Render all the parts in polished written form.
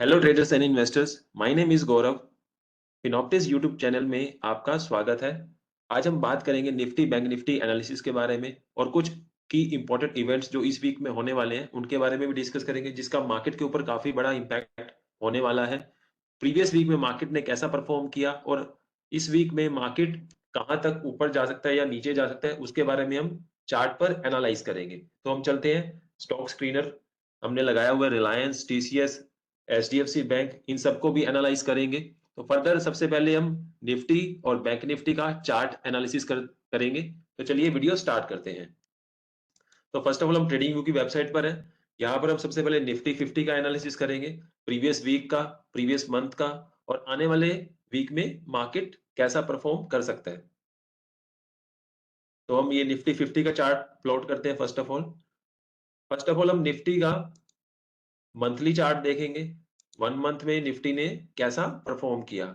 Hello traders and investors, my name is Gaurav. Finoptis YouTube channel में आपका स्वागत है। आज हम बात करेंगे निफ्टी बैंक निफ्टी एनालिसिस के बारे में और कुछ की इंपॉर्टेंट इवेंट्स जो इस वीक में होने वाले हैं उनके बारे में भी डिस्कस करेंगे, जिसका मार्केट के ऊपर काफी बड़ा इम्पैक्ट होने वाला है। प्रीवियस वीक में मार्केट ने कैसा परफॉर्म किया और इस वीक में मार्केट कहां तक ऊपर जा सकता है या नीचे जा सकता है, उसके बारे में हम चार्ट पर एनालाइज करेंगे। तो हम चलते हैं स्टॉक स्क्रीनर। हमने लगाया हुआ रिलायंस, टीसीएस, एचडीएफसी बैंक, इन सबको भी एनालाइज करेंगे। तो फर्दर सबसे पहले हम निफ्टी और बैंक निफ्टी का चार्ट एनालिसिस करेंगे। तो चलिए वीडियो स्टार्ट करते हैं। तो फर्स्ट ऑफ ऑल हम ट्रेडिंग व्यू की वेबसाइट पर हैं। यहाँ पर हम सबसे पहले निफ्टी 50 का एनालिसिस करेंगे, प्रीवियस वीक का, प्रीवियस मंथ का, और आने वाले वीक में मार्केट कैसा परफॉर्म कर सकता है। तो हम ये निफ्टी 50 का चार्ट प्लॉट करते हैं। फर्स्ट ऑफ ऑल हम निफ्टी का मंथली चार्ट देखेंगे। 1 मंथ में निफ्टी ने कैसा परफॉर्म किया।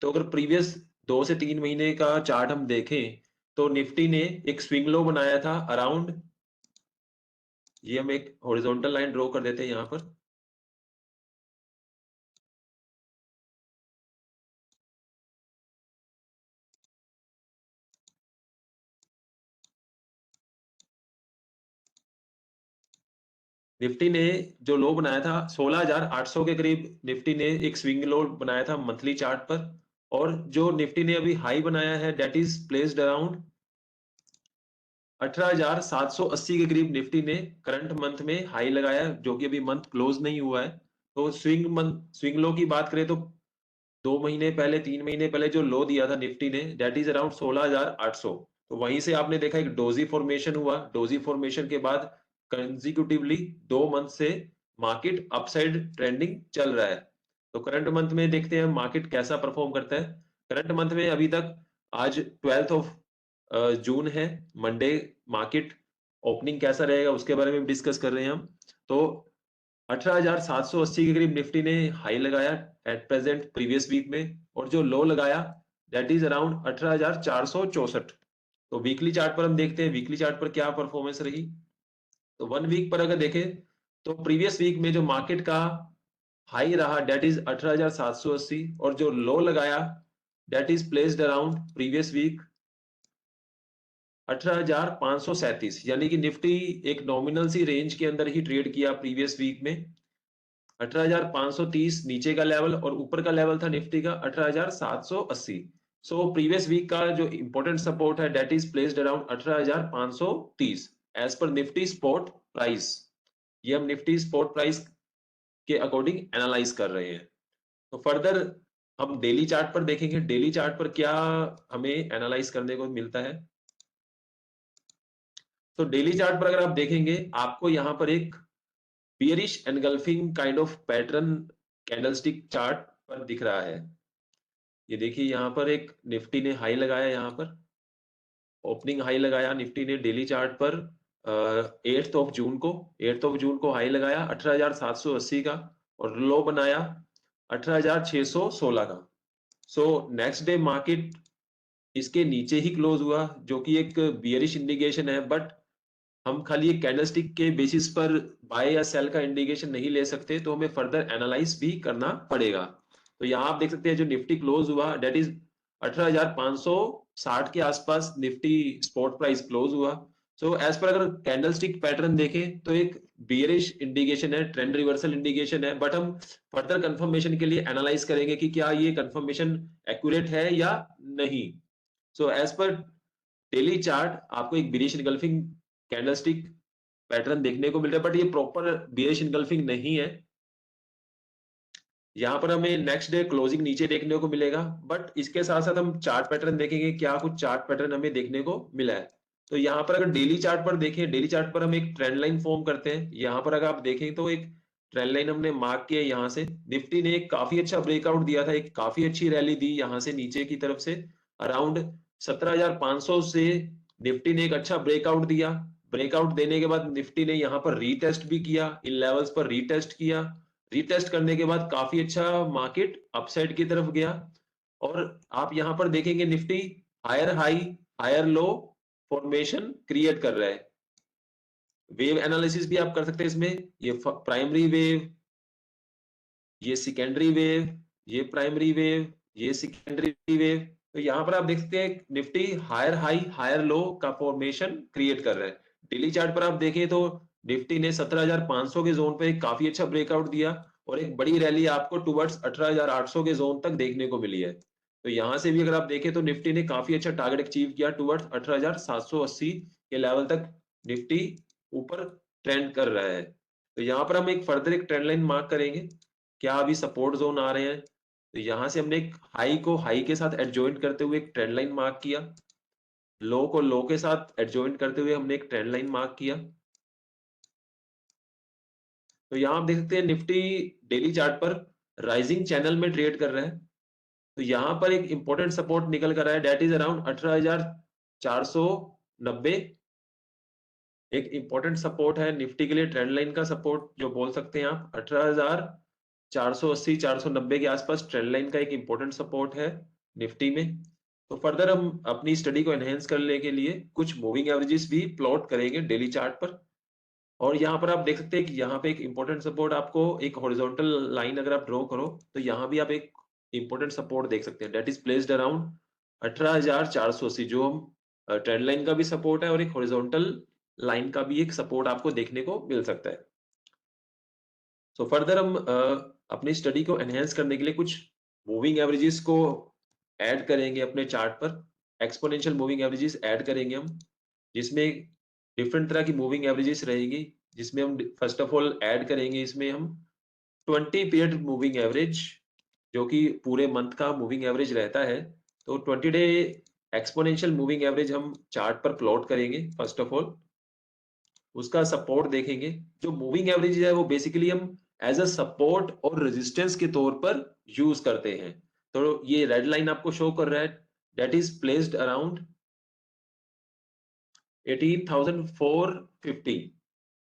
तो अगर प्रीवियस 2 से 3 महीने का चार्ट हम देखें तो निफ्टी ने एक स्विंग लो बनाया था अराउंड, ये हम एक हॉरिजॉन्टल लाइन ड्रॉ कर देते हैं यहाँ पर। निफ्टी ने जो लो बनाया था 16,800 के करीब, निफ्टी ने एक स्विंग लो बनाया था मंथली चार्ट पर। और जो निफ्टी ने अभी हाई बनाया है दैट इज प्लेस्ड अराउंड 18,780 के करीब। निफ्टी ने करंट मंथ में हाई लगाया जो कि अभी मंथ क्लोज नहीं हुआ है। तो स्विंग लो की बात करें तो 2 महीने पहले, 3 महीने पहले जो लो दिया था निफ्टी ने दैट इज अराउंड 16,800। तो वहीं से आपने देखा एक डोजी फॉर्मेशन हुआ। डोजी फॉर्मेशन के बाद कंजिक्यूटिवली 2 मंथ से मार्केट अपसाइड ट्रेंडिंग चल रहा है। तो करंट मंथ में देखते हैं मार्केट कैसा परफॉर्म करता है। करंट मंथ में अभी तक आज 12th ऑफ जून है, मंडे। मार्केट ओपनिंग कैसा रहेगा उसके बारे में डिस्कस कर रहे हैं हम। तो 18,780 के करीब निफ्टी ने हाई लगाया एट प्रेजेंट प्रीवियस वीक में, और जो लो लगाया दैट इज अराउंड 18,464। तो वीकली चार्ट पर हम देखते हैं वीकली चार्ट पर क्या परफॉर्मेंस रही। तो 1 वीक पर अगर देखें तो प्रीवियस वीक में जो मार्केट का हाई रहा दैट इज 18,780, और जो लो लगाया that is placed around previous week 18,537। यानी कि निफ्टी एक नॉमिनल सी रेंज के अंदर ही ट्रेड किया प्रीवियस वीक में। 18,530 नीचे का लेवल और ऊपर का लेवल था निफ्टी का 18,780। सो प्रीवियस वीक का जो इंपॉर्टेंट सपोर्ट है that is placed around 18,530 as पर निफ्टी स्पॉट प्राइस। ये हम निफ्टी स्पॉट प्राइस के अकॉर्डिंग एनालाइज कर रहे हैं। तो फर्दर हम डेली चार्ट पर देखेंगे, डेली चार्ट पर क्या हमें एनालाइज करने को मिलता है। तो डेली चार्ट पर अगर आप देखेंगे आपको यहाँ पर एक bearish engulfing kind of pattern candlestick chart पर दिख रहा है। ये देखिए यहाँ पर एक निफ्टी ने हाई लगाया, यहाँ पर ओपनिंग हाई लगाया निफ्टी ने डेली चार्ट पर 8th ऑफ जून को हाई लगाया 18,780 का, और लो बनाया 18,616 का। सो नेक्स्ट डे मार्केट इसके नीचे ही क्लोज हुआ जो कि एक बियरिश इंडिकेशन है। बट हम खाली एक कैंडलस्टिक के बेसिस पर बाय या सेल का इंडिकेशन नहीं ले सकते, तो हमें फर्दर एनालाइज भी करना पड़ेगा। तो यहाँ आप देख सकते हैं जो निफ्टी क्लोज हुआ डेट इज 18,560 के आसपास निफ्टी स्पॉट प्राइस क्लोज हुआ। सो एज पर अगर कैंडलस्टिक पैटर्न देखें तो एक बियरिश इंडिकेशन है, ट्रेंड रिवर्सल इंडिकेशन है। बट हम फर्दर कंफर्मेशन के लिए एनालाइज करेंगे कि क्या ये कंफर्मेशन एक्यूरेट है या नहीं। So as per daily chart आपको एक बियरिश इनगल्फिंग कैंडलस्टिक पैटर्न देखने को मिल रहा है, बट ये प्रॉपर बियरिश इनगल्फिंग नहीं है। यहाँ पर हमें नेक्स्ट डे क्लोजिंग नीचे देखने को मिलेगा, बट इसके साथ साथ हम चार्ट पैटर्न देखेंगे क्या कुछ चार्ट पैटर्न हमें देखने को मिला है। तो यहाँ पर अगर डेली चार्ट पर देखें, डेली चार्ट पर हम एक ट्रेंड लाइन फॉर्म करते हैं। यहाँ पर अगर आप देखें तो एक ट्रेंड लाइन हमने मार्क किया यहाँ से। निफ्टी ने एक काफी अच्छा ब्रेकआउट दिया था, एक काफी अच्छी रैली दी यहाँ से नीचे की तरफ से अराउंड 17,500 से। निफ्टी ने एक अच्छा ब्रेकआउट दिया। ब्रेकआउट देने के बाद निफ्टी ने यहाँ पर रीटेस्ट भी किया, इन लेवल्स पर रीटेस्ट किया। रीटेस्ट करने के बाद काफी अच्छा मार्केट अपसाइड की तरफ गया। और आप यहां पर देखेंगे Nifty higher high higher low formation create कर रहा है। वेव एनालिसिस भी आप कर सकते हैं इसमें। ये प्राइमरी वेव, ये सेकेंडरी वेव, ये प्राइमरी वेव, ये सेकेंडरी वेव। तो यहाँ पर आप देख सकते हैं Nifty higher high higher low का फॉर्मेशन क्रिएट कर रहा है। डेली चार्ट पर आप देखें तो निफ्टी ने 17,500 के जोन पे एक काफी अच्छा ब्रेकआउट दिया और एक बड़ी रैली आपको टुवर्ड्स 18,800 के जोन तक देखने को मिली है। तो यहाँ से भी अगर आप देखें तो निफ्टी ने काफी अच्छा टारगेट अचीव किया टुवर्ड्स 18,780 के लेवल तक निफ्टी ऊपर ट्रेंड कर रहा है। तो यहाँ पर हम एक फर्दर एक ट्रेंड लाइन मार्क करेंगे। क्या अभी सपोर्ट जोन आ रहे हैं? तो यहाँ से हमने एक हाई को हाई के साथ एडजॉइंट करते हुए एक ट्रेंड लाइन मार्क किया। लो को लो के साथ एडजॉइंट करते हुए हमने एक ट्रेंड लाइन मार्क किया। तो यहाँ आप देख सकते हैं निफ्टी डेली चार्ट पर राइजिंग चैनल में ट्रेड कर रहा है। तो यहाँ पर एक इंपॉर्टेंट सपोर्ट निकल कर रहा है, डेट इज अराउंड 18,490। एक इंपॉर्टेंट सपोर्ट है निफ्टी के लिए, ट्रेंड लाइन का सपोर्ट जो बोल सकते हैं आप। 18,480 490 के आसपास ट्रेंड लाइन का एक इंपॉर्टेंट सपोर्ट है निफ्टी में। तो फर्दर हम अपनी स्टडी को एनहेंस करने के लिए कुछ मूविंग एवरेजेस भी प्लॉट करेंगे डेली चार्ट पर। और यहाँ पर आप देख सकते हैं कि यहाँ पे एक इंपॉर्टेंट सपोर्ट आपको एक हॉरिजॉन्टल लाइन अगर आप ड्रॉ करो तो यहाँ भी आप एक इंपॉर्टेंट सपोर्ट देख सकते हैं, डेट इज प्लेस्ड अराउंड 18,480, जो हम ट्रेंड लाइन का भी सपोर्ट है और एक हॉरिजॉन्टल लाइन का भी एक सपोर्ट आपको देखने को मिल सकता है। सो फर्दर हम अपनी स्टडी को एनहेंस करने के लिए कुछ मूविंग एवरेजेस को ऐड करेंगे अपने चार्ट पर। एक्सपोनेंशियल मूविंग एवरेजेस ऐड करेंगे हम, जिसमें डिफरेंट तरह की मूविंग एवरेजेस रहेगी, जिसमें हम फर्स्ट ऑफ ऑल ऐड करेंगे इसमें हम 20 पीरियड मूविंग एवरेज, जो कि पूरे मंथ का मूविंग एवरेज रहता है। तो 20 डे एक्सपोनेंशियल मूविंग एवरेज हम चार्ट पर प्लॉट करेंगे। फर्स्ट ऑफ ऑल उसका सपोर्ट देखेंगे। जो मूविंग एवरेज है वो बेसिकली हम एज अ सपोर्ट और रेजिस्टेंस के तौर पर यूज करते हैं। तो ये रेड लाइन आपको शो कर रहा है, that is placed around 18,450।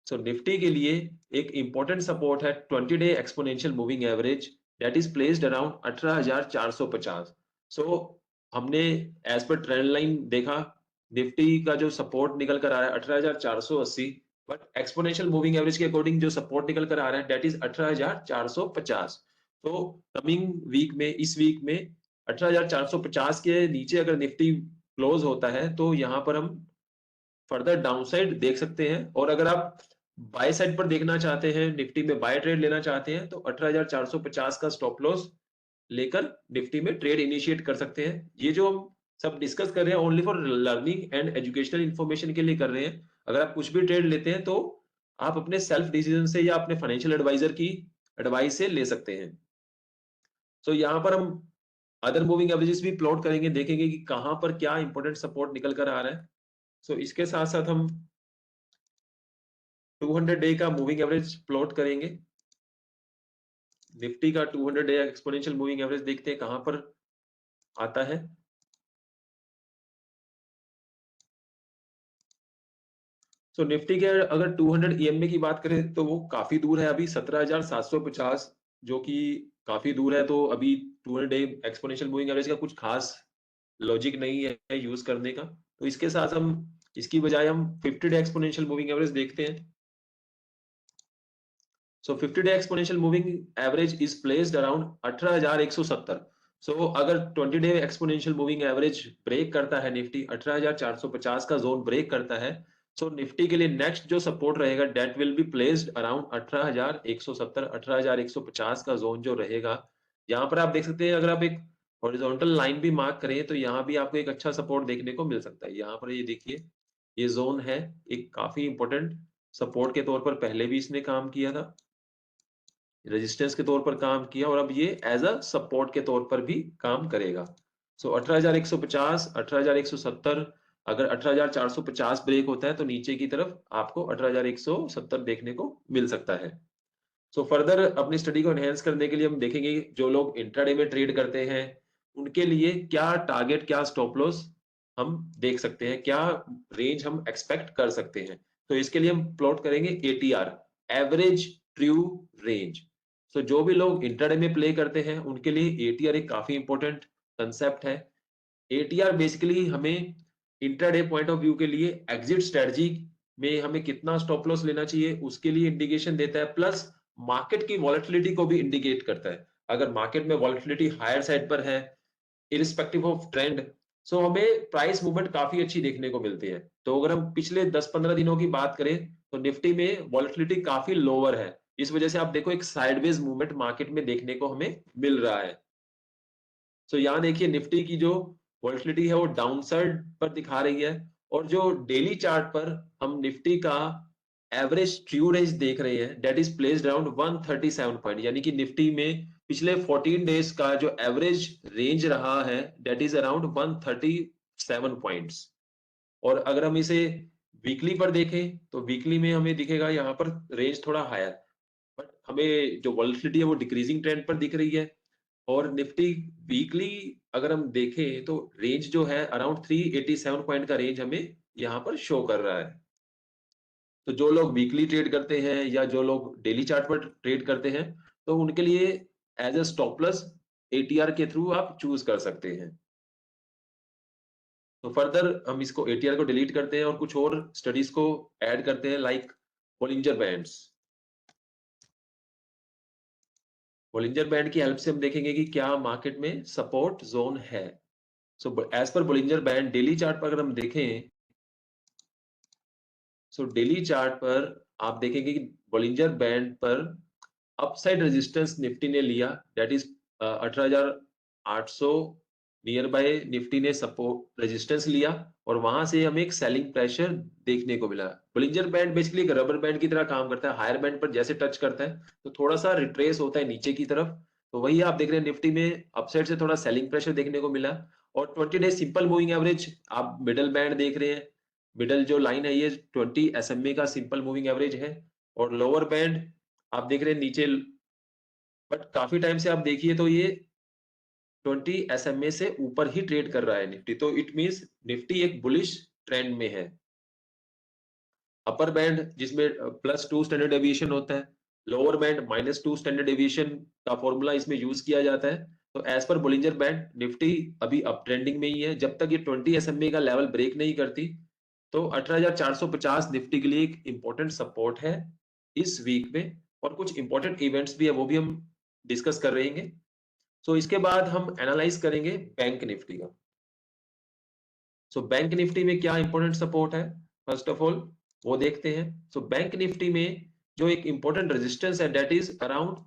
So Nifty के लिए एक इंपॉर्टेंट सपोर्ट है 20 day exponential moving average, that is placed around 18,450। सो हमने एज पर ट्रेंड लाइन देखा, निफ्टी का जो सपोर्ट निकल कर आ रहा है 18,480, बट एक्सपोनेंशियल मूविंग एवरेज के अकॉर्डिंग जो सपोर्ट निकल कर आ रहा है दैट इज 18,450। तो कमिंग वीक में, इस वीक में 18,450 के नीचे अगर निफ्टी क्लोज होता है तो यहाँ पर हम फर्दर डाउनसाइड देख सकते हैं। और अगर आप बाय साइड पर देखना चाहते हैं, निफ्टी में बाय ट्रेड लेना चाहते हैं, तो 18,450 का स्टॉप लॉस लेकर निफ्टी में ट्रेड इनिशिएट कर सकते हैं। ये जो हम सब डिस्कस कर रहे हैं only for learning and educational information के लिए कर रहे हैं। अगर आप कुछ भी ट्रेड लेते हैं तो आप अपने सेल्फ डिसीजन से या अपने फाइनेंशियल एडवाइजर की एडवाइस से ले सकते हैं। तो यहाँ पर हम अदर मूविंग एवरेजेस भी प्लॉट करेंगे, देखेंगे कि कहां पर क्या इंपॉर्टेंट सपोर्ट निकल कर आ रहा है। सो इसके साथ साथ हम 200 डे का मूविंग एवरेज प्लॉट करेंगे। निफ्टी का 200 डे एक्सपोनेंशियल मूविंग एवरेज देखते हैं कहां पर आता है। सो निफ्टी के अगर 200 ईएमए की बात करें तो वो काफी दूर है अभी 17,750, जो कि काफी दूर है। तो अभी 200 डे एक्सपोनेंशियल मूविंग एवरेज का कुछ खास लॉजिक नहीं है यूज करने का। तो इसके साथ हम इसकी बजाय हम 50 डे एक्सपोनेंशियल मूविंग एवरेज देखते हैं। So 50 day exponential moving average is placed around 18,170। So अगर 20 day exponential moving average break करता है, निफ्टी 18,450 का जोन ब्रेक करता है, सो निफ्टी के लिए नेक्स्ट जो सपोर्ट रहेगा that will be placed around 18,170 18,150 का जोन जो रहेगा। यहाँ पर आप देख सकते हैं, अगर आप एक हॉरिजॉन्टल लाइन भी मार्क करें तो यहाँ भी आपको एक अच्छा सपोर्ट देखने को मिल सकता है। यहाँ पर ये देखिए, ये जोन है एक काफी इंपॉर्टेंट सपोर्ट के तौर पर पहले भी इसने काम किया था, रेजिस्टेंस के तौर पर काम किया और अब ये एज अ सपोर्ट के तौर पर भी काम करेगा। सो 18,150 18,170, अगर 18,450 ब्रेक होता है तो नीचे की तरफ आपको 18,170 देखने को मिल सकता है। सो फर्दर अपनी स्टडी को एनहेंस करने के लिए हम देखेंगे जो लोग इंट्राडे में ट्रेड करते हैं उनके लिए क्या टारगेट, क्या स्टॉप लॉस हम देख सकते हैं, क्या रेंज हम एक्सपेक्ट कर सकते हैं। तो इसके लिए हम प्लॉट करेंगे एटीआर, एवरेज ट्रू रेंज। सो जो भी लोग इंट्राडे में प्ले करते हैं उनके लिए एटीआर एक काफी इंपॉर्टेंट कंसेप्ट है। एटीआर बेसिकली हमें इंट्राडे पॉइंट ऑफ व्यू के लिए एग्जिट स्ट्रेटजी में हमें कितना स्टॉप लॉस लेना चाहिए उसके लिए इंडिकेशन देता है, प्लस मार्केट की वॉलेटिलिटी को भी इंडिकेट करता है। अगर मार्केट में वॉलेटिलिटी हायर साइड पर है, इर्रिस्पेक्टिव ऑफ ट्रेंड, सो हमें प्राइस मूवमेंट काफी अच्छी देखने को मिलती है। तो अगर हम पिछले 10-15 दिनों की बात करें, तो निफ्टी में वॉलेटिलिटी काफी लोअर है। इस वजह से आप देखो एक साइडवेज मूवमेंट मार्केट में देखने को हमें मिल रहा है। सो यहाँ देखिए निफ्टी की जो वॉलेटिलिटी है वो डाउनसाइड पर दिखा रही है, और जो डेली चार्ट पर हम निफ्टी का एवरेज ट्रू रेंज देख रहे हैं, that is placed around 137 point, यानी कि निफ्टी में पिछले 14 डेज का जो एवरेज रेंज रहा है, दैट इज अराउंड 137 पॉइंट्स। और अगर हम इसे वीकली पर देखें, तो वीकली में हमें दिखेगा यहाँ पर रेंज थोड़ा हायर, बट हमें जो वॉलेटिलिटी है वो डिक्रीजिंग ट्रेंड पर दिख रही है। और निफ्टी वीकली अगर हम देखें, तो रेंज जो है अराउंड 387 पॉइंट का रेंज हमें यहाँ पर शो कर रहा है। तो जो लोग वीकली ट्रेड करते हैं या जो लोग डेली चार्ट पर ट्रेड करते हैं, तो उनके लिए as a stop loss ATR के थ्रू आप चूज कर सकते हैं। तो फर्दर हम इसको एटीआर को डिलीट करते हैं और कुछ और स्टडीज को ऐड करते हैं, like Bollinger bands. Bollinger band की हेल्प से हम देखेंगे कि क्या मार्केट में सपोर्ट जोन है। So as per Bollinger band daily chart पर अगर हम देखें, सो डेली चार्ट पर आप देखेंगे कि बोलिंजर बैंड पर अपसाइड रेजिस्टेंस निफ्टी ने लिया, that is 18,800 near by Nifty ने सपोर्ट रेजिस्टेंस लिया, और वहां से हमें एक सेलिंग प्रेशर देखने को मिला। बोलिंजर बैंड बेसिकली एक रबर बैंड की तरह काम करता है, हायर बैंड पर जैसे टच करता है तो थोड़ा सा रिट्रेस होता है नीचे की तरफ। तो वही आप देख रहे हैं निफ्टी में अपसाइड से थोड़ा सेलिंग प्रेशर देखने को मिला। और 20 डे सिंपल मूविंग एवरेज आप मिडल बैंड देख रहे हैं, मिडल जो लाइन है ये 20 एसएमए का सिंपल मूविंग एवरेज है। और लोअर बैंड आप देख रहे हैं नीचे, बट काफी टाइम से आप देखिए तो ये 20 एसएमए से ऊपर ही ट्रेड कर रहा है निफ्टी, तो इट मींस निफ्टी एक बुलिश ट्रेंड में है। अपर बैंड जिसमें +2 स्टैंडर्ड डेविएशन होता है, लोअर बैंड -2 स्टैंडर्ड डेविएशन का फॉर्मूला इसमें यूज किया जाता है। तो as per Bollinger band Nifty अभी अप ट्रेंडिंग में ही है। जब तक ये 20 एसएमए का लेवल ब्रेक नहीं करती, तो 18,450 निफ्टी के लिए एक इंपॉर्टेंट सपोर्ट है इस वीक में। और कुछ इंपॉर्टेंट इवेंट्स भी है, वो भी हम डिस्कस कर रहेंगे। सो इसके बाद हम एनालाइज करेंगे बैंक निफ्टी का। सो बैंक निफ्टी में क्या इंपॉर्टेंट सपोर्ट है, फर्स्ट ऑफ ऑल वो देखते हैं। सो बैंक निफ्टी में जो एक इंपॉर्टेंट रेजिस्टेंस है, दैट इज अराउंड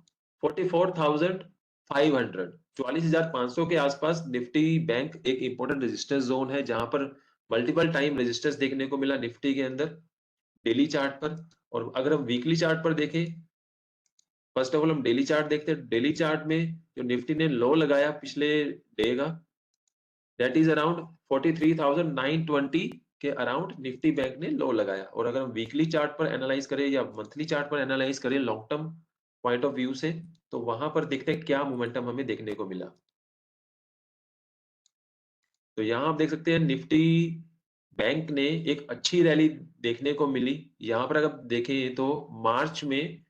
44,500, 44,500 के आसपास निफ्टी बैंक एक इंपॉर्टेंट रेजिस्टेंस जोन है, जहां पर मल्टीपल टाइम रेजिस्टेंस देखने को मिला निफ्टी के अंदर डेली चार्ट पर। और अगर हम वीकली चार्ट पर देखें, फर्स्ट ऑफ ऑल हम डेली चार्ट देखते हैं। डेली चार्ट में जो निफ्टी ने लो लगाया पिछले डे का, दैट इज अराउंड 43,920 के अराउंड निफ्टी बैंक ने लो लगाया। और अगर हम वीकली चार्ट पर एनालाइज करें या मंथली चार्ट पर एनालाइज करें long term point of view से, तो वहां पर देखते हैं क्या मोमेंटम हमें देखने को मिला। तो यहाँ आप देख सकते हैं निफ्टी बैंक ने एक अच्छी रैली देखने को मिली। यहाँ पर अगर देखें तो मार्च में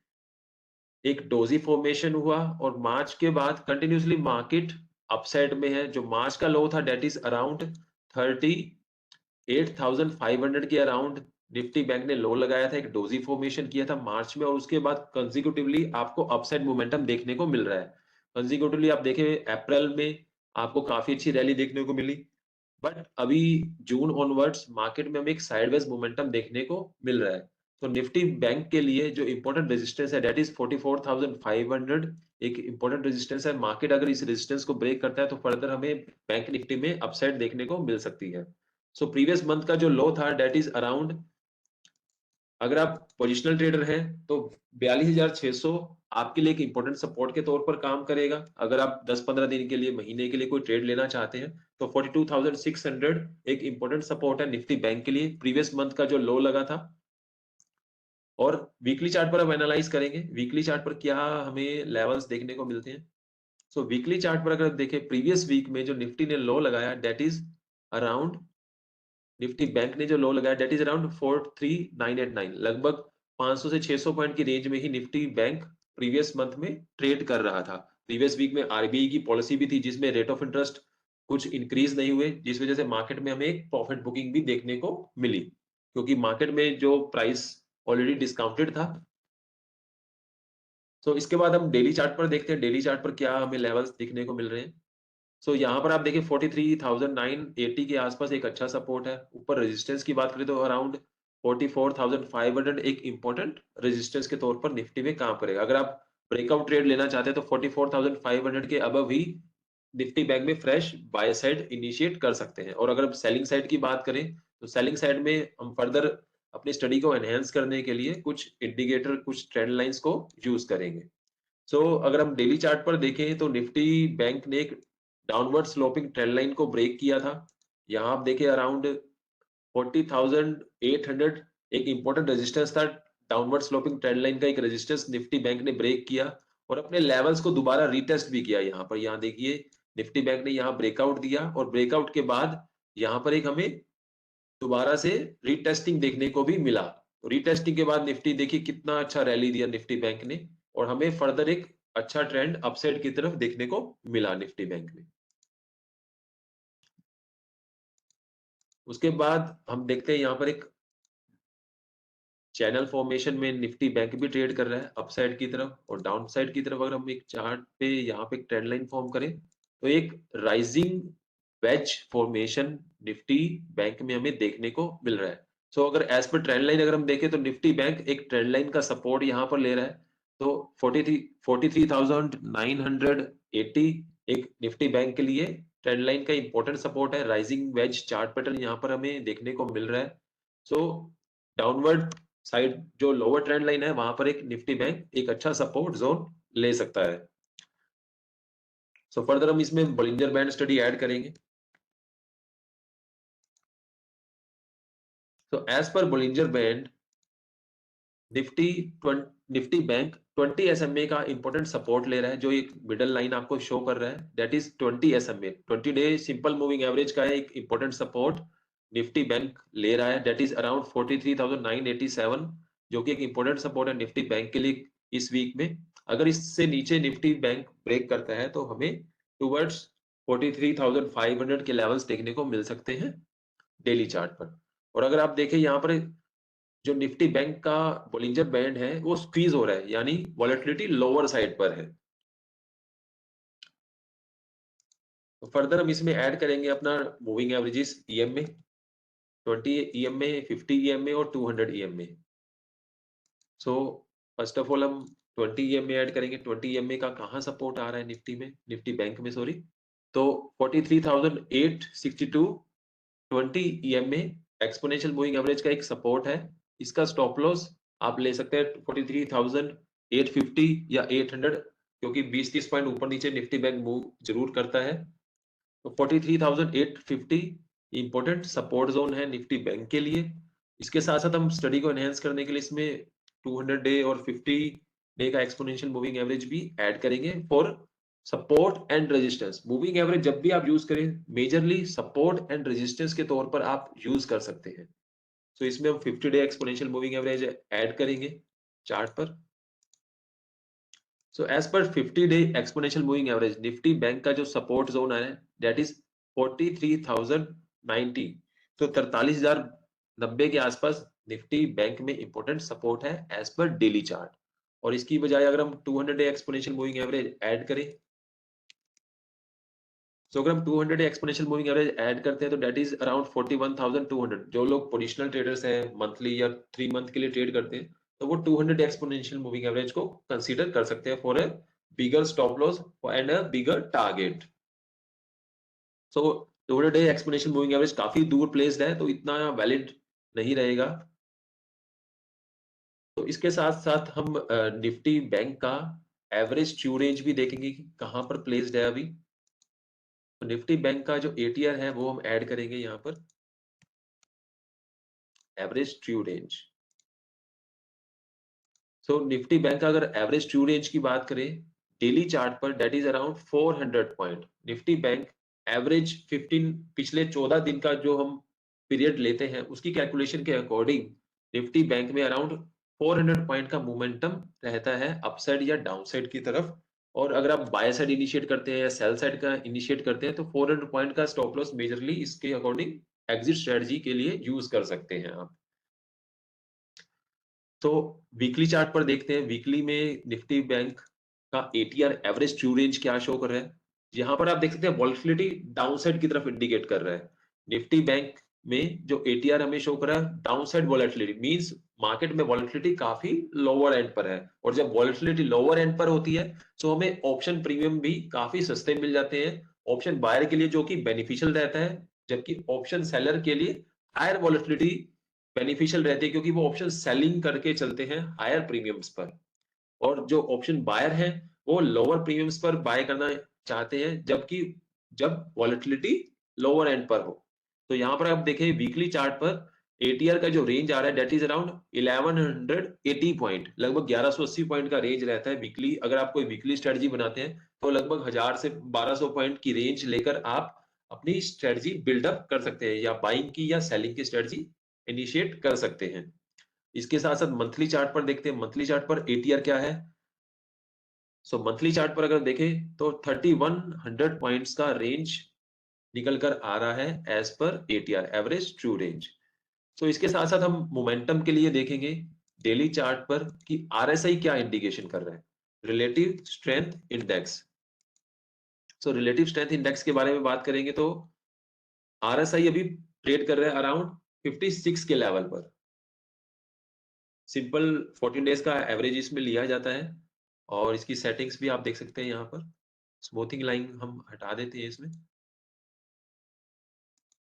एक डोजी फॉर्मेशन हुआ, और मार्च के बाद कंटिन्यूसली मार्केट अपसाइड में है। जो मार्च का लो था, दैट इज अराउंड 38,500 के अराउंड निफ्टी बैंक ने लो लगाया था, एक डोजी फॉर्मेशन किया था मार्च में, और उसके बाद कंसेक्यूटिवली आपको अपसाइड मोमेंटम देखने को मिल रहा है। कंसेक्यूटिवली आप देखें अप्रैल में आपको काफी अच्छी रैली देखने को मिली, बट अभी जून ऑनवर्ड्स मार्केट में हमें एक साइडवेज मोमेंटम देखने को मिल रहा है। तो निफ्टी बैंक के लिए जो इंपॉर्टेंट रेजिस्टेंस है, दैट इज 44,500, एक इंपॉर्टेंट रेजिस्टेंस है। मार्केट अगर इस रेजिस्टेंस को ब्रेक करता है, तो फर्दर हमें बैंक निफ्टी में अपसाइड देखने को मिल सकती है। सो प्रीवियस मंथ का जो लो था, दैट इज अराउंड, अगर आप पोजिशनल ट्रेडर हैं तो 42,600 आपके लिए एक इंपॉर्टेंट सपोर्ट के तौर पर काम करेगा। अगर आप 10-15 दिन के लिए, महीने के लिए कोई ट्रेड लेना चाहते हैं, तो 42,600 एक इंपॉर्टेंट सपोर्ट है निफ्टी बैंक के लिए, प्रीवियस मंथ का जो लो लगा था। और वीकली चार्ट पर हम एनालाइज करेंगे, वीकली चार्ट पर क्या हमें लेवल्स देखने को मिलते हैं। सो वीकली चार्ट पर अगर देखें, प्रीवियस वीक में जो निफ्टी ने लो लगाया, that is around, Nifty bank ने जो लो लगाया, दैट इज अराउंड 43,989, लगभग 500 से 600 पॉइंट की रेंज में ही निफ्टी बैंक प्रीवियस मंथ में ट्रेड कर रहा था। प्रीवियस वीक में आरबीआई की पॉलिसी भी थी, जिसमें रेट ऑफ इंटरेस्ट कुछ इंक्रीज नहीं हुए, जिस वजह से मार्केट में हमें एक प्रॉफिट बुकिंग भी देखने को मिली, क्योंकि मार्केट में जो प्राइस ऑलरेडी डिस्काउंटेड था। सो इसके बाद हम डेली चार्ट पर देखते हैं, डेली चार्ट पर क्या हमें लेवल्स देखने को मिल रहे हैं। सो यहाँ पर आप देखिए 43,980 के आसपास एक अच्छा सपोर्ट है। ऊपर रेजिस्टेंस की बात करें तो अराउंड 44,500 एक इम्पोर्टेंट रेजिस्टेंस के तौर पर निफ्टी में काम करेगा। अगर आप ब्रेकआउट ट्रेड लेना चाहते हैं तो 44,500 के अबव ही निफ्टी बैंक में फ्रेश बाय साइड इनिशिएट कर सकते हैं। और अगर सेलिंग साइड की बात करें तो सेलिंग साइड में हम फर्दर अपनी स्टडी को एनहांस करने के लिए कुछ इंडिकेटर, कुछ ट्रेंड लाइंस को यूज करेंगे। अगर हम डेली चार्ट पर देखें तो निफ्टी बैंक ने एक डाउनवर्ड स्लोपिंग ट्रेंड लाइन को ब्रेक किया था। यहाँ आप देखिए अराउंड 40,800 एक इंपॉर्टेंट रेजिस्टेंस था। डाउनवर्ड स्लोपिंग ट्रेंड लाइन का एक रेजिस्टेंस निफ्टी बैंक ने ब्रेक किया और अपने लेवल्स को दोबारा रीटेस्ट भी किया। यहाँ पर यहाँ देखिए निफ्टी बैंक ने यहाँ ब्रेकआउट दिया और ब्रेकआउट के बाद यहाँ पर एक हमें दोबारा से रीटेस्टिंग देखने को भी मिला। रीटेस्टिंग के बाद निफ्टी देखिए कितना अच्छा रैली दिया निफ्टी बैंक ने और हमें फर्दर एक अच्छा ट्रेंड अपसाइड की तरफ देखने को मिला निफ्टी बैंक में। उसके बाद हम देखते हैं यहाँ पर एक चैनल फॉर्मेशन में निफ्टी बैंक भी ट्रेड कर रहा है अपसाइड की तरफ और डाउन साइड की तरफ। अगर हम एक चार्ट पे यहाँ पे एक ट्रेंड लाइन फॉर्म करें तो एक rising veg formation Nifty bank में हमें देखने को मिल रहा है। अगर एज पर ट्रेंड लाइन अगर हम देखें तो निफ्टी बैंक एक ट्रेंड लाइन का सपोर्ट यहाँ पर ले रहा है। तो 43,980 एक निफ्टी बैंक के लिए ट्रेंड लाइन का इंपॉर्टेंट सपोर्ट है। राइजिंग वेज चार्ट पैटर्न यहाँ पर हमें देखने को मिल रहा है। सो डाउनवर्ड साइड जो लोअर ट्रेंड लाइन है वहां पर एक निफ्टी बैंक एक अच्छा सपोर्ट जोन ले सकता है। फर्दर हम इसमें बोलिंजर बैंड स्टडी ऐड करेंगे। As per Bollinger band Nifty Nifty bank 20 SMA का इंपॉर्टेंट सपोर्ट ले रहा है। जो एक मिडल लाइन आपको शो कर रहा है that is 20 SMA, 20 day simple moving average का एक इंपॉर्टेंट सपोर्ट निफ्टी बैंक ले रहा है दैट इज अराउंड 43,987, जो कि एक इंपॉर्टेंट सपोर्ट है निफ्टी बैंक के लिए इस वीक में। अगर इससे नीचे निफ्टी बैंक ब्रेक करता है तो हमें टुवर्ड्स 43,500 के लेवल्स देखने को मिल सकते हैं डेली चार्ट पर। और अगर आप देखें यहाँ पर जो निफ्टी बैंक का बोलिंजर बैंड है वो स्क्वीज हो रहा है, यानी वॉलेटिलिटी लोअर साइड पर है। तो फर्दर हम इसमें ऐड करेंगे अपना moving averages EMA, 20 EMA, 50 EMA और 200 EMA. So first of all हम 20 ईएमए ऐड करेंगे। 20 ईएमए का कहाँ सपोर्ट आ रहा है निफ्टी में, निफ्टी बैंक में सॉरी, तो 43,862 20 ईएमए एक्सपोनेंशियल मूविंग एवरेज का एक सपोर्ट है। इसका स्टॉप लॉस आप ले सकते हैं 43,850 या 800, क्योंकि 20-30 पॉइंट ऊपर नीचे निफ्टी बैंक मूव जरूर करता है। तो 43,850 इंपॉर्टेंट सपोर्ट जोन है निफ्टी बैंक के लिए। इसके साथ साथ हम स्टडी को एनहेंस करने के लिए इसमें 200 डे और 50 डे का एक्सपोनेंशियल मूविंग एवरेज भी ऐड करेंगे for support and resistance. Moving average जब भी आप यूज करें मेजरली सपोर्ट एंड रेजिस्टेंस के तौर पर आप यूज कर सकते हैं। इसमें हम 50 day exponential moving average add करेंगे चार्ट पर। As per 50 day exponential moving average Nifty bank का जो सपोर्ट जोन है दैट इज 43,090, तो 43,090 के आसपास निफ्टी बैंक में इंपॉर्टेंट सपोर्ट है एज पर डेली चार्ट। और इसकी बजाय अगर हम 200 day exponential moving average add करें, अगर हम 200 day exponential moving average add करते हैं तो दैट इज अराउंड 41,200। जो लोग पोजिशनल ट्रेडर्स हैं, मंथली या 3 मंथ के लिए ट्रेड करते हैं, तो वो 200 एक्सपोनेंशियल मूविंग एवरेज को कंसीडर कर सकते हैं for a bigger stop loss and a bigger target. 200 day exponential moving average काफी दूर प्लेस्ड है तो इतना वैलिड नहीं रहेगा। तो इसके साथ साथ हम निफ्टी बैंक का एवरेज ट्रू रेंज भी देखेंगे कि कहां पर प्लेस्ड है अभी। तो निफ्टी बैंक का जो एटीआर है वो हम ऐड करेंगे यहाँ पर, average true range. Nifty bank का अगर एवरेज ट्रू रेंज की बात करें डेली चार्ट पर that is around 400 point. Nifty bank average 15 पिछले 14 दिन का जो हम पीरियड लेते हैं उसकी कैलकुलेशन के अकॉर्डिंग निफ्टी बैंक में अराउंड 400 पॉइंट का मोमेंटम रहता है अपसाइड या डाउनसाइड की तरफ। और अगर आप बाय साइड इनिशिएट करते हैं या सेल साइड का इनिशिएट करते हैं तो 400 पॉइंट का स्टॉप लॉस मेजरली इसके अकॉर्डिंग एग्जिट स्ट्रेटजी के लिए यूज कर सकते हैं आप। तो वीकली चार्ट पर देखते हैं, वीकली में निफ्टी बैंक का एटीआर एवरेज ट्रू रेंज क्या शो कर रहा है। यहाँ पर आप देख सकते हैं वोलेटिलिटी डाउनसाइड की तरफ इंडिकेट कर रहा है। निफ्टी बैंक में जो एटीआर हमें शो कर रहा है डाउनसाइड वोलेटिलिटी मींस मार्केट में वोलेटिलिटी काफी लोअर एंड पर है, और जब वोलेटिलिटी लोअर एंड पर होती है तो हमें ऑप्शन प्रीमियम भी काफी सस्ते मिल जाते हैं ऑप्शन बायर के लिए, जो कि बेनिफिशियल रहता है, जबकि ऑप्शन सेलर के लिए हायर वोलेटिलिटी बेनिफिशियल रहती है, क्योंकि वो ऑप्शन सेलिंग करके चलते हैं हायर प्रीमियम्स पर, और जो ऑप्शन बायर हैं वो लोअर प्रीमियम्स पर बाय करना चाहते हैं, जबकि जब वॉलेटिलिटी लोअर एंड पर हो। तो यहाँ पर आप देखें वीकली चार्ट पर एटीआर का जो रेंज आ रहा है दैट इज अराउंड 1180 पॉइंट, लगभग 1180 पॉइंट का रेंज रहता है वीकली। अगर आप कोई वीकली स्ट्रेटजी बनाते हैं तो लगभग 1000 से 1200 पॉइंट की रेंज लेकर आप अपनी स्ट्रेटजी बिल्डअप कर सकते हैं, या बाइंग की या सेलिंग की स्ट्रेटजी इनिशिएट कर सकते हैं। इसके साथ-साथ मंथली चार्ट पर देखते हैं, मंथली चार्ट पर एटीआर क्या है? सो मंथली चार्ट पर अगर देखें तो 3100 पॉइंट्स का रेंज निकल कर आ रहा है एज पर ATR average true range. So इसके साथ-साथ हम मोमेंटम के लिए देखेंगे डेली चार्ट पर कि आरएसआई क्या इंडिकेशन कर रहा है, relative strength index. So relative strength index के बारे में बात करेंगे तो आरएसआई अभी ट्रेड कर रहा है अराउंड 56 के लेवल पर। सिंपल 14 डेज का एवरेज इसमें लिया जाता है, और इसकी सेटिंग्स भी आप देख सकते हैं यहाँ पर। स्मूथिंग लाइन हम हटा देते हैं इसमें।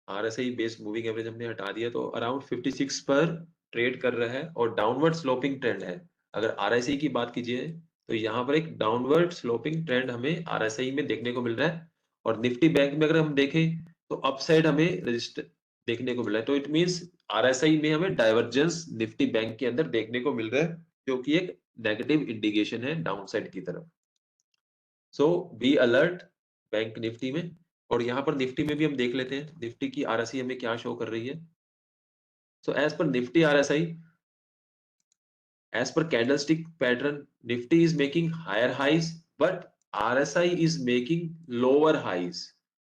आरएसआई बेस्ड मूविंग एवरेज हमने हटा दिया, तो अराउंड 56 पर ट्रेड कर रहा है और डाउनवर्ड स्लोपिंग ट्रेंड है। अगर आरएसआई की बात कीजिए तो यहाँ पर एक डाउनवर्ड स्लोपिंग ट्रेंड हमें आरएसआई में देखने को मिल रहा है, और निफ्टी बैंक में अगर हम देखें तो अपसाइड हमें रजिस्टर देखने को मिल रहा है। तो इट मींस आरएसआई में हमें डाइवर्जेंस निफ्टी बैंक के अंदर देखने को मिल रहा है, जो कि एक नेगेटिव इंडिकेशन है डाउनसाइड की तरफ। सो बी अलर्ट बैंक निफ्टी में। और यहाँ पर निफ्टी में भी हम देख लेते हैं निफ्टी की आरएसआई हमें क्या शो कर रही है। सो एज पर Nifty RSI, as per candlestick pattern, nifty is making higher highs but RSI is making lower highs,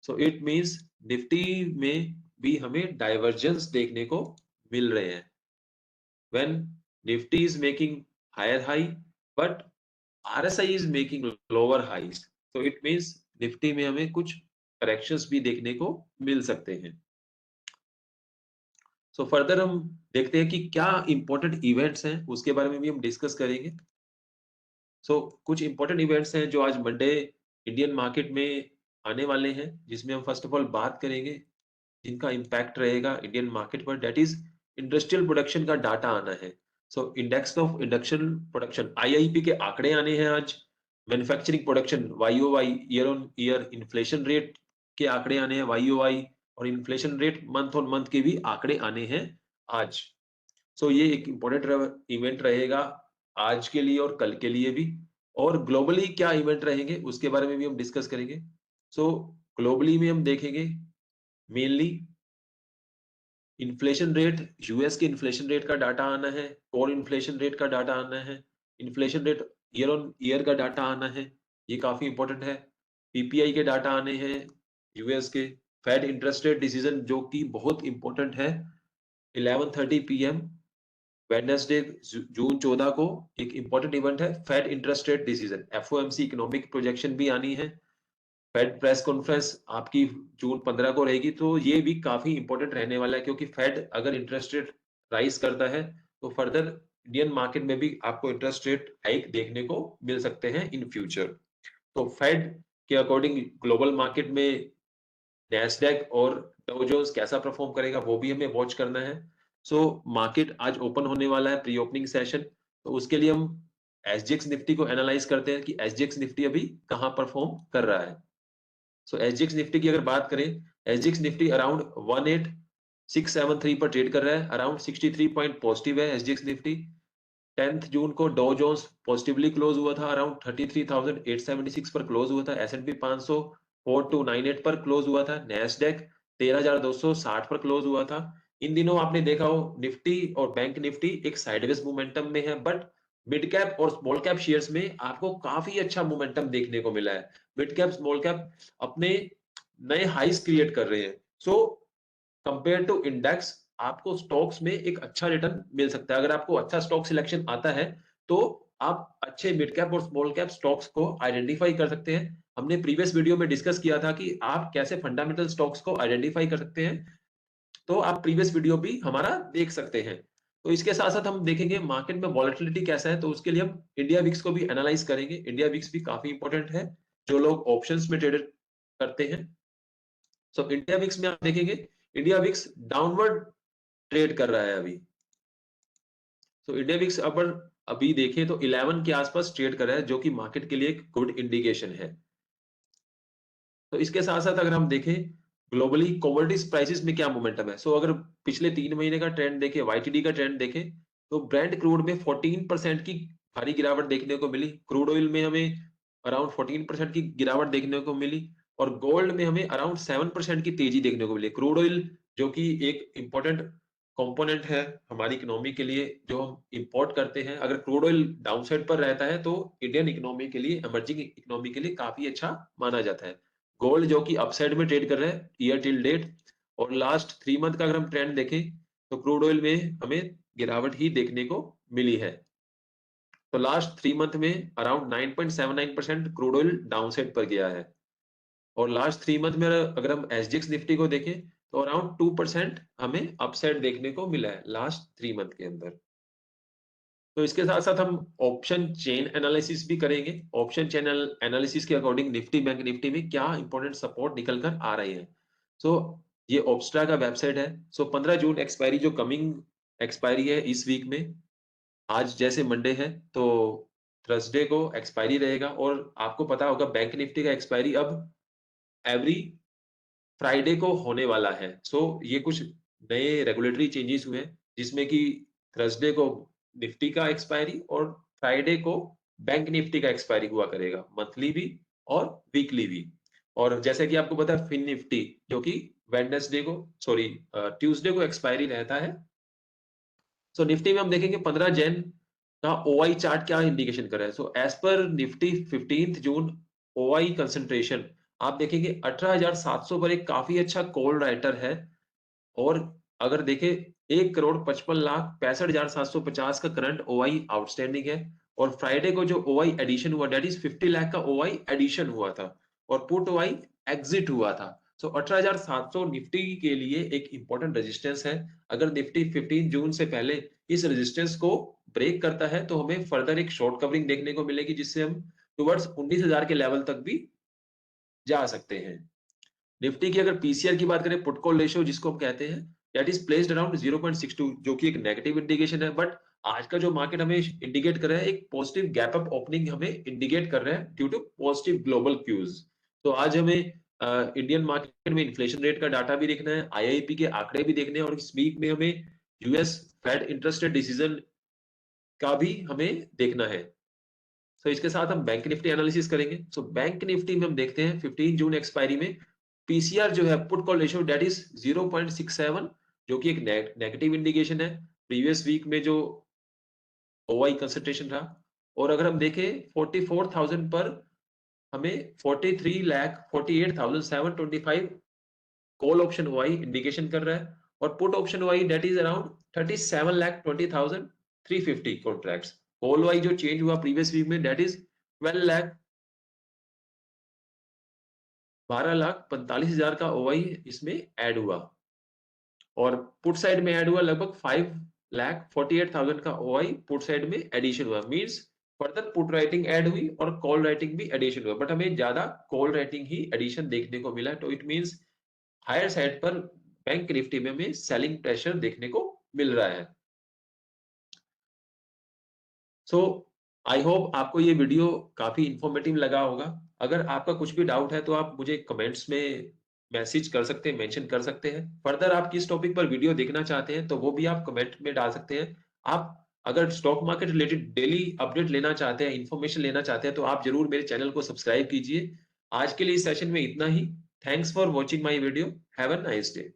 so it means nifty में भी हमें divergence देखने को मिल रहे हैं। when nifty is making higher high but RSI is making lower highs, so it means nifty में हमें कुछ corrections भी देखने को मिल सकते हैं। सो फर्दर हम देखते हैं कि क्या इंपॉर्टेंट इवेंट्स हैं, उसके बारे में भी हम डिस्कस करेंगे। कुछ इंपॉर्टेंट इवेंट्स हैं जो आज मंडे इंडियन मार्केट में आने वाले हैं, जिसमें हम फर्स्ट ऑफ ऑल बात करेंगे जिनका इम्पैक्ट रहेगा इंडियन मार्केट पर, दैट इज इंडस्ट्रियल प्रोडक्शन का डाटा आना है। Index of induction production IIP के आंकड़े आने हैं आज। Manufacturing production YOY year on year inflation rate के आंकड़े आने हैं वाईओवाई, और inflation rate month on month के भी आंकड़े आने हैं आज। ये एक इम्पोर्टेंट इवेंट रहेगा आज के लिए और कल के लिए भी। और ग्लोबली क्या इवेंट रहेंगे उसके बारे में भी हम डिस्कस करेंगे। ग्लोबली में हम देखेंगे मेनली इन्फ्लेशन रेट, यूएस के इन्फ्लेशन रेट का डाटा आना है, कोर इन्फ्लेशन रेट का डाटा आना है, inflation rate year on year का डाटा आना है, ये काफी इंपॉर्टेंट है। पीपीआई के डाटा आने हैं यूएस के, फेड इंटरेस्ट रेट डिसीजन जो कि बहुत इंपॉर्टेंट है 11:30 पीएम वेडनेसडे जून 14 को एक इंपॉर्टेंट इवेंट है Fed interest rate decision. FOMC economic projection भी आनी है। फेड प्रेस कॉन्फ्रेंस आपकी जून 15 को रहेगी, तो ये भी काफी इंपॉर्टेंट रहने वाला है, क्योंकि फेड अगर इंटरेस्ट रेट राइज करता है तो फर्दर इंडियन मार्केट में भी आपको इंटरेस्ट रेट हाइक देखने को मिल सकते हैं इन फ्यूचर। तो फेड के अकॉर्डिंग ग्लोबल मार्केट में नैस्डैक और डाउ जोन्स कैसा परफॉर्म करेगा वो भी हमें वॉच करना है। मार्केट आज ओपन होने वाला है प्री ओपनिंग सेशन, तो उसके लिए हम एसजीएक्स निफ्टी को एनालाइज करते हैं कि एसजीएक्स निफ्टी अभी कहाँ परफॉर्म कर रहा है। एसजीएक्स निफ्टी की अगर बात करें, एसजीएक्स निफ्टी अराउंड 18673 पर ट्रेड कर रहा है, अराउंड 63 पॉइंट पॉजिटिव है एसजीएक्स निफ्टी। 10th जून को डॉ जोन्स पॉजिटिवली क्लोज हुआ था, अराउंड 33,876 पर क्लोज हुआ था। एसएनपी 500 4298 पर क्लोज हुआ था। नैस्डैक 13,260 पर क्लोज हुआ था। इन दिनों आपने देखा हो निफ्टी और बैंक निफ्टी एक साइडवेज मोमेंटम में है, बट मिड कैप और स्मॉल कैप शेयर्स में आपको काफी अच्छा मोमेंटम देखने को मिला है। मिड कैप स्मॉल कैप अपने नए हाइस क्रिएट कर रहे हैं। कंपेयर टू इंडेक्स आपको स्टॉक्स में एक अच्छा रिटर्न मिल सकता है। अगर आपको अच्छा स्टॉक सिलेक्शन आता है, तो आप अच्छे मिड कैप और स्मॉल कैप स्टॉक्स को आइडेंटिफाई कर सकते हैं। हमने प्रीवियस वीडियो में डिस्कस किया था कि आप कैसे फंडामेंटल स्टॉक्स को आइडेंटिफाई कर सकते हैं, तो आप प्रीवियस वीडियो भी हमारा देख सकते हैं। तो इसके साथ-साथ हम देखेंगे मार्केट में वोलेटिलिटी कैसा है, तो उसके लिए हम इंडिया विक्स को भी एनालाइज करेंगे। इंडिया विक्स भी काफ़ी इंपोर्टेंट है, जो लोग ऑप्शंस में ट्रेड करते हैं। सो इंडिया विक्स में आप देखेंगे, इंडिया विक्स डाउनवर्ड ट्रेड कर रहा है अभी। सो इंडिया विक्स अगर अभी देखें तो 11 के आसपास ट्रेड कर रहा है, जो कि मार्केट के लिए एक गुड इंडिकेशन है। तो इसके साथ-साथ अगर हम देखें ग्लोबली कमोडिटीज प्राइसेस में क्या मोमेंटम है। सो अगर पिछले 3 महीने का ट्रेंड देखें, वाईटीडी का ट्रेंड देखें, तो ब्रेंट क्रूड में 14% की भारी गिरावट देखने को मिली। क्रूड ऑयल में हमें अराउंड 14% की गिरावट देखने को मिली और गोल्ड में हमें अराउंड 7% की तेजी देखने को मिली। क्रूड ऑयल जो कि एक इम्पोर्टेंट कंपोनेंट है हमारी इकोनॉमी के लिए, जो हम इंपोर्ट करते हैं। अगर क्रूड ऑयल डाउन साइड पर रहता है तो इंडियन इकोनॉमी के लिए, इमर्जिंग इकोनॉमी के लिए काफी अच्छा माना जाता है। गोल्ड जो कि अपसाइड में ट्रेड कर रहा है ईयर टिल डेट, और लास्ट 3 मंथ का अगर हम ट्रेंड देखें तो क्रूड ऑयल में हमें गिरावट ही देखने को मिली है। तो लास्ट 3 मंथ में around 9.79% crude oil down side पर गया है और लास्ट 3 मंथ में अगर हम एसजीएक्स निफ्टी को देखें तो अराउंड 2% हमें अपसाइड देखने को मिला है लास्ट 3 मंथ के अंदर। तो इसके साथ-साथ हम ऑप्शन चेन एनालिसिस भी करेंगे। ऑप्शन चेन एनालिसिस के अकॉर्डिंग निफ्टी, बैंक निफ्टी में क्या इंपॉर्टेंट सपोर्ट निकल कर आ रहे हैं। सो ये ऑब्स्ट्रा का वेबसाइट है। सो 15 जून एक्सपायरी, जो कमिंग एक्सपायरी है इस वीक में। आज जैसे मंडे है तो थर्सडे को एक्सपायरी रहेगा और आपको पता होगा बैंक निफ्टी का एक्सपायरी अब एवरी फ्राइडे को होने वाला है। सो ये कुछ नए रेगुलेटरी चेंजेस हुए हैं, जिसमें कि थर्सडे को निफ्टी का एक्सपायरी और फ्राइडे को बैंक निफ्टी का एक्सपायरी हुआ करेगा, मंथली भी और वीकली भी। और जैसे कि आपको पता है फिन निफ्टी जो कि वेडनेसडे को, सॉरी ट्यूसडे को एक्सपायरी रहता है। सो निफ्टी में हम देखेंगे 15 जैन का ओआई चार्ट क्या इंडिकेशन कर रहा है। सो एज पर निफ्टी 15 जून ओआई कंसंट्रेशन आप देखेंगे 18,700 पर एक काफी अच्छा कॉल राइटर है। और अगर देखें 1,55,65,750 का करंट ओआई आउटस्टैंडिंग है और फ्राइडे को जो ओआई एडिशन हुआ दैट इज 50 लाख का ओआई एडिशन हुआ था और पुट ओआई एग्जिट हुआ था। सो 18,700 निफ्टी के लिए एक इंपॉर्टेंट रेजिस्टेंस है। अगर निफ्टी 15 जून से पहले इस रेजिस्टेंस को ब्रेक करता है तो हमें फर्दर एक शॉर्ट कवरिंग देखने को मिलेगी, जिससे हम टुवर्ड्स 19,000 के लेवल तक भी जा सकते हैं। निफ्टी की अगर पीसीआर की बात करें, पुट कॉल रेशियो जिसको हम कहते हैं, दैट इज प्लेस्ड अराउंड 0.62, जो कि एक नेगेटिव इंडिकेशन है। बट आज का जो मार्केट हमें इंडिकेट कर रहा है, एक पॉजिटिव गैप अप ओपनिंग हमें इंडिकेट कर रहा है due to positive global cues. तो आज हमें इंडियन मार्केट में इन्फ्लेशन रेट का डाटा भी देखना है, आईआईपी के आंकड़े भी देखने हैं और इस वीक में हमें US Fed interest rate decision का भी हमें देखना है। सो इसके साथ हम बैंक निफ्टी एनालिसिस करेंगे। सो बैंक निफ्टी में हम देखते हैं 15 जून एक्सपायरी में पीसीआर जो है, put call ratio, that is 0.67, जो कि एक नेगेटिव इंडिकेशन है प्रीवियस वीक में जो ओआई कंसंट्रेशन था। और अगर हम देखें 44,000 पर हमें 43,48,725 कॉल ऑप्शन ओआई इंडिकेशन कर रहा है और put option OI that is around 37,20,350 contracts. Call OI जो चेंज हुआ प्रीवियस वीक में दैट इज 12,45,000 का ओआई इसमें ऐड हुआ और पुट साइड में ऐड हुआ लगभग 5,48,000 का ओआई पुट साइड में एडिशन हुआ। Means further put writing add हुई और कॉल राइटिंग भी एडिशन हुआ, बट हमें ज्यादा कॉल राइटिंग ही एडिशन देखने को मिला। तो इट मींस हायर साइड पर बैंक निफ्टी में हमें सेलिंग प्रेशर देखने को मिल रहा है। सो आई होप आपको ये वीडियो काफी इंफॉर्मेटिव लगा होगा। अगर आपका कुछ भी डाउट है तो आप मुझे कमेंट्स में मैसेज कर सकते हैं, मेंशन कर सकते हैं। फर्दर आप किस टॉपिक पर वीडियो देखना चाहते हैं तो वो भी आप कमेंट में डाल सकते हैं। आप अगर stock market related daily update लेना चाहते हैं, इंफॉर्मेशन लेना चाहते हैं, तो आप जरूर मेरे चैनल को सब्सक्राइब कीजिए। आज के लिए इस सेशन में इतना ही। Thanks for watching my video. Have a nice day.